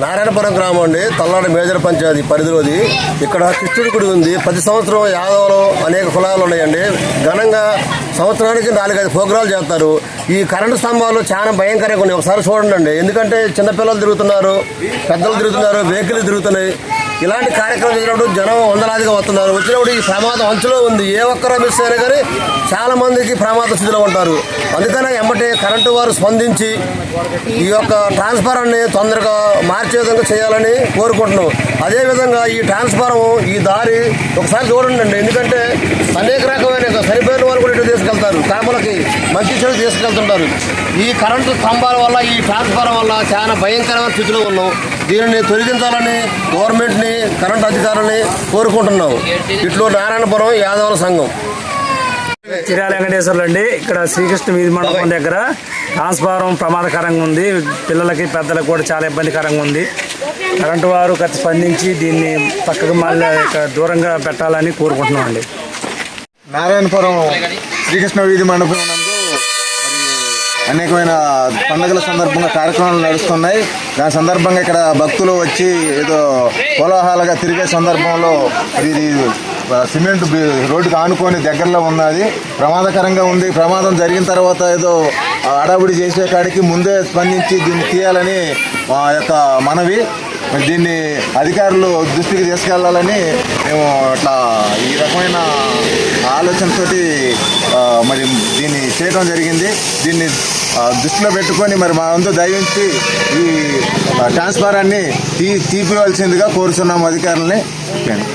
నారాయణపురం గ్రామం అండి, తల్లాడ మేజర్ పంచాయతీ పరిధిలోది. ఇక్కడ కృష్ణుడి గుడి ఉంది. ప్రతి సంవత్సరం యాదవులు అనేక కులాలు ఉన్నాయండి. ఘనంగా సంవత్సరానికి 4-5 ప్రోగ్రాలు చేస్తారు. ఈ కరెంటు స్తంభాలు చాలా భయంకరంగా ఉన్నాయి. ఒకసారి చూడండి, ఎందుకంటే చిన్నపిల్లలు తిరుగుతున్నారు, పెద్దలు తిరుగుతున్నారు, వెహికల్ తిరుగుతున్నాయి. ఇలాంటి కార్యక్రమం చేసినప్పుడు జనం వందలాదిగా వస్తున్నారు. వచ్చినప్పుడు ఈ ప్రమాదం అంచులో ఉంది. ఏ ఒక్కరో మిస్ అయినా కానీ చాలా మందికి ప్రమాద స్థితిలో ఉంటారు. అందుకనే ఎమ్మటే కరెంటు వారు స్పందించి ఈ యొక్క ట్రాన్స్ఫారాన్ని తొందరగా మార్చే విధంగా చేయాలని కోరుకుంటున్నాం. అదేవిధంగా ఈ ట్రాన్స్ఫారం, ఈ దారి ఒకసారి చూడండి, ఎందుకంటే అనేక రకమైన చనిపోయిన వాళ్ళు కూడా ఇటు తీసుకెళ్తారు, కామలకి మంచి చెడు తీసుకెళ్తుంటారు. ఈ కరెంటు స్తంభాల వల్ల, ఈ ట్రాన్స్ఫారం వల్ల చాలా భయంకరమైన స్థితిలో ఉన్నాం. దీనిని తొలగించాలని గవర్నమెంట్ని, కరెంటు అధికారులని కోరుకుంటున్నాం. ఇట్లు నారాయణపురం యాదవుల సంఘం. చిరాల వెంకటేశ్వర్లు అండి. ఇక్కడ శ్రీకృష్ణ వీధి మండపం దగ్గర ట్రాన్స్ఫారం ప్రమాదకరంగా ఉంది. పిల్లలకి పెద్దలకు కూడా చాలా ఇబ్బందికరంగా ఉంది. కరెంటు వారు స్పందించి దీన్ని పక్కకు మళ్ళీ దూరంగా పెట్టాలని కోరుకుంటున్నాం అండి. నారాయణపురం శ్రీకృష్ణ వీధి మండపం నందు అనేకమైన పండుగల సందర్భంగా కార్యక్రమాలు నడుస్తున్నాయి. దాని సందర్భంగా ఇక్కడ భక్తులు వచ్చి ఏదో కోలాహలంగా తిరిగే సందర్భంలో ఇది సిమెంట్ రోడ్డుకి ఆనుకొని దగ్గరలో ఉన్నది, ప్రమాదకరంగా ఉంది. ప్రమాదం జరిగిన తర్వాత ఏదో అడావుడి చేసే కాడికి ముందే స్పందించి దీన్ని తీయాలని మా యొక్క మనవి. దీన్ని అధికారులు దృష్టికి తీసుకెళ్లాలని మేము అట్లా ఈ రకమైన ఆలోచనతోటి మరి దీన్ని చేయడం జరిగింది. దీన్ని దృష్టిలో పెట్టుకొని మరి మా వంతు దయించి ఈ ట్రాన్స్ఫారాన్ని తీపివలసిందిగా కోరుతున్నాము అధికారులని.